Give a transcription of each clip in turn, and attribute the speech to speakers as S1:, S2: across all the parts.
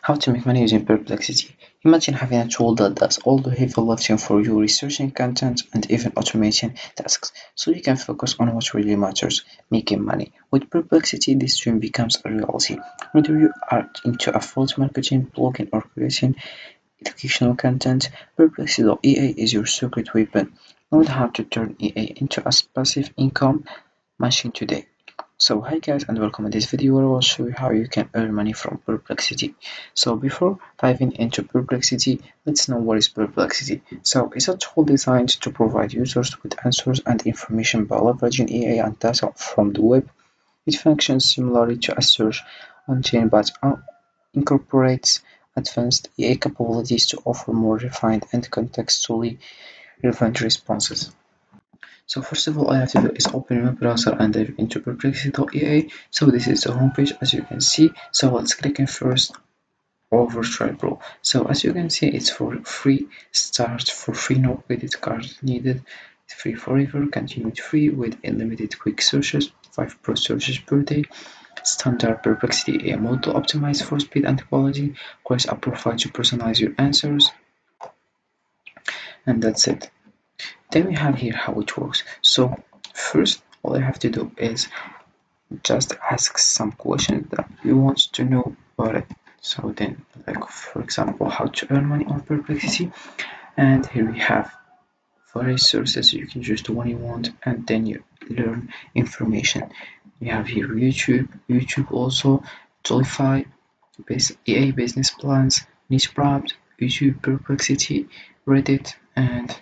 S1: How to make money using Perplexity. Imagine having a tool that does all the heavy lifting for you, researching content and even automating tasks, so you can focus on what really matters, making money. With Perplexity, this dream becomes a reality. Whether you are into affiliate marketing, blogging, or creating educational content, Perplexity.ai is your secret weapon. Learn how to turn AI into a passive income machine today. So hi guys and welcome to this video where I will show you how you can earn money from Perplexity. So before diving into Perplexity, let's know what is Perplexity. So it's a tool designed to provide users with answers and information by leveraging AI and data from the web. It functions similarly to a search engine but incorporates advanced AI capabilities to offer more refined and contextually relevant responses. So first of all, I have to do is open my browser and dive into Perplexity.ai. So this is the homepage as you can see. So let's click in first over Try Pro. So as you can see, it's for free. Start for free, no credit card needed. It's free forever, continued free with unlimited quick searches, 5 pro searches per day. Standard Perplexity AI model optimized for speed and quality. Create a profile to personalize your answers, and that's it. Then we have here how it works. So first, all I have to do is just ask some questions that you want to know about it. So then, like for example, how to earn money on Perplexity, and here we have various sources. You can choose the one you want, and then you learn information. We have here YouTube also, Jollify, EA business plans, niche prompts, YouTube, Perplexity, Reddit, and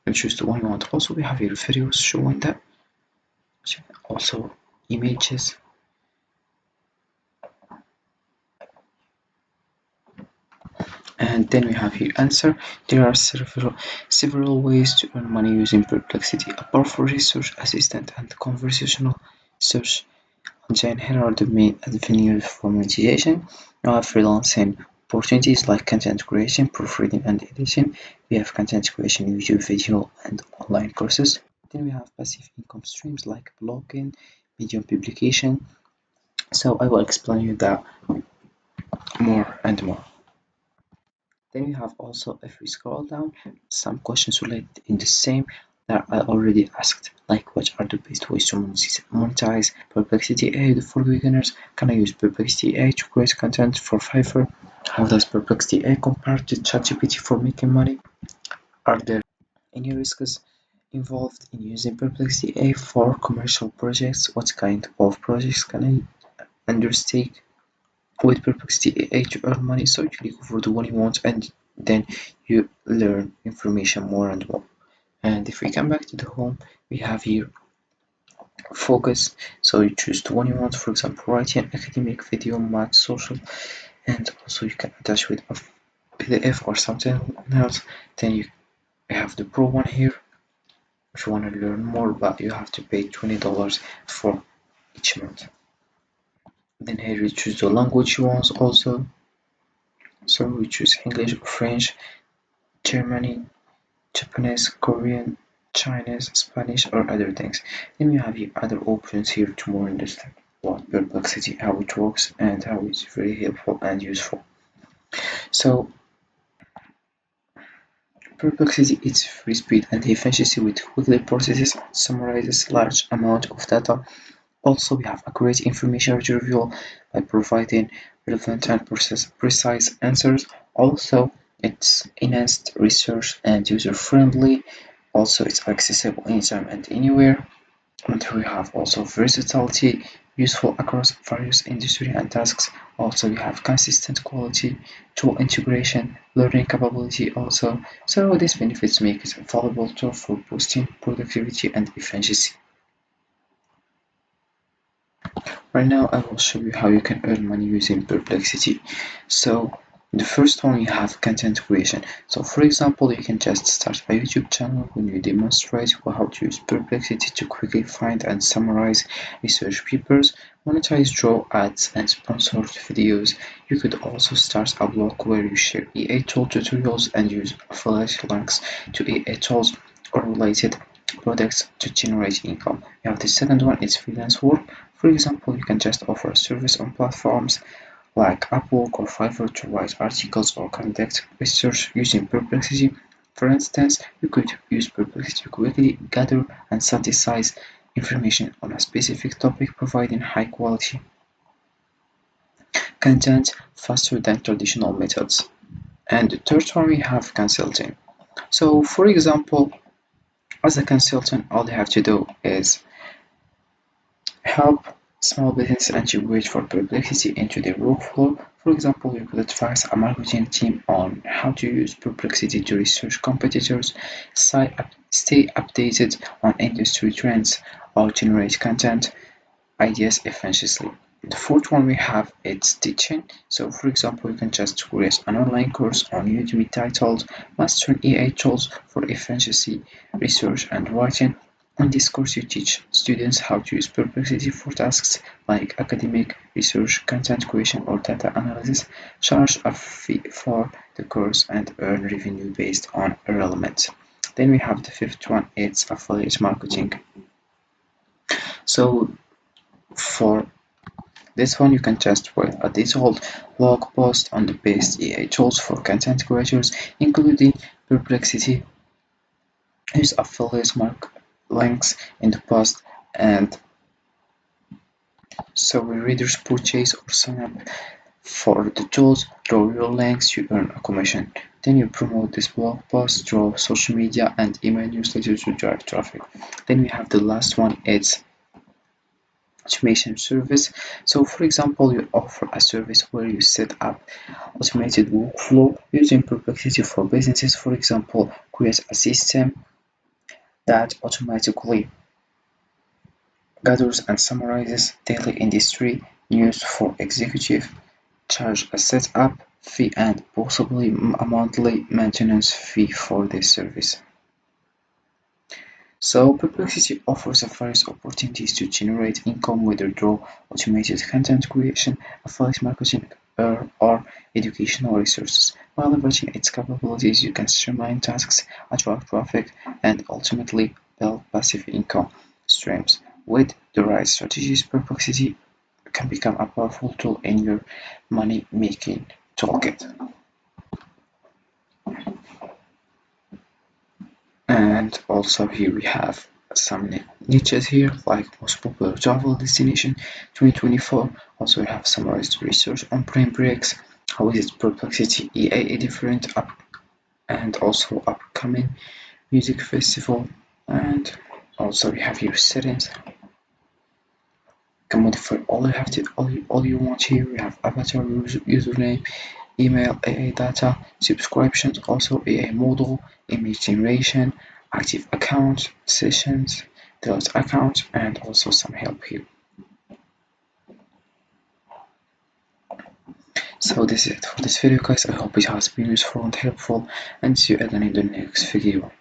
S1: you choose the one you want. Also, we have here videos showing that, also images. And then we have here answer. There are several ways to earn money using Perplexity. A powerful research assistant and conversational search engine. Here are the main avenues for monetization. You have freelancing opportunities like content creation, proofreading, and editing. We have content creation, YouTube video, and online courses. Then we have passive income streams like blogging, video publication. So I will explain you that more and more. Then you have also, if we scroll down, some questions related in the same that I already asked, like what are the best ways to monetize Perplexity AI for beginners? Can I use Perplexity AI to create content for Fiverr? How does Perplexity AI compare to ChatGPT for making money? Are there any risks involved in using Perplexity AI for commercial projects? What kind of projects can I undertake with Perplexity AI to earn money? So you click for the one you want and then you learn information more and more. And if we come back to the home, we have here focus. So you choose the one you want, for example, writing, academic, video, math, social, and also you can attach with a PDF or something else. Then you have the pro one here if you want to learn more, but you have to pay $20 for each month. Then here you choose the language you want also. So we choose English or French, Germany, Japanese, Korean, Chinese, Spanish, or other things. Then we have here other options here to more understand what Perplexity, how it works, and how it's very helpful and useful. So Perplexity is free speed and efficiency with quickly processes and summarizes large amount of data. Also, we have accurate information retrieval by providing relevant and precise answers. Also, it's enhanced research and user-friendly. Also, it's accessible anytime and anywhere. And we have also versatility, useful across various industry and tasks. Also, we have consistent quality, tool integration, learning capability also. So these benefits make it a valuable tool for boosting productivity and efficiency. Right now I will show you how you can earn money using Perplexity. So the first one, you have content creation. So for example, you can just start a YouTube channel when you demonstrate how to use Perplexity to quickly find and summarize research papers, monetize draw ads and sponsored videos. You could also start a blog where you share EA tool tutorials and use affiliate links to EA tools or related products to generate income. You have the second one, it's freelance work. For example, you can just offer a service on platforms like Upwork or Fiverr to write articles or conduct research using Perplexity. For instance, you could use Perplexity to quickly gather and synthesize information on a specific topic, providing high quality content faster than traditional methods. And the third one we have consulting. So, for example, as a consultant, all you have to do is help small businesses integrate for Perplexity into their workflow. For example, you could advise a marketing team on how to use Perplexity to research competitors, stay updated on industry trends, or generate content ideas efficiently. The fourth one we have it's teaching. So for example, you can just create an online course on Udemy titled Mastering AI Tools for Efficiency Research and Writing. On this course, you teach students how to use Perplexity for tasks like academic research, content creation, or data analysis. Charge a fee for the course and earn revenue based on enrollment. Then we have the fifth one, it's affiliate marketing. So for this one, you can just write a detailed blog post on the best AI tools for content creators, including Perplexity. Use affiliate mark links in the post, and so when readers purchase or sign up for the tools through your links, you earn a commission. Then you promote this blog post through social media and email newsletters to drive traffic. Then we have the last one, it's automation service. So for example, you offer a service where you set up automated workflow using Perplexity for businesses. For example, create a system that automatically gathers and summarizes daily industry news for executive. Charge a setup fee and possibly a monthly maintenance fee for this service. So Perplexity offers various opportunities to generate income whether through automated content creation, affiliate marketing, or educational resources. By leveraging its capabilities, you can streamline tasks, attract traffic, and ultimately build passive income streams. With the right strategies, Perplexity can become a powerful tool in your money-making toolkit. And also here we have some niches here like most popular travel destination 2024. Also we have summarized research on brain breaks, how is Perplexity EA different up, and also upcoming music festival. And also we have here settings. You can modify all you want here. We have avatar, username, email, AI data, subscriptions, also AI model, image generation, active accounts, sessions, delete accounts, and also some help here. So this is it for this video guys. I hope it has been useful and helpful, and see you again in the next video.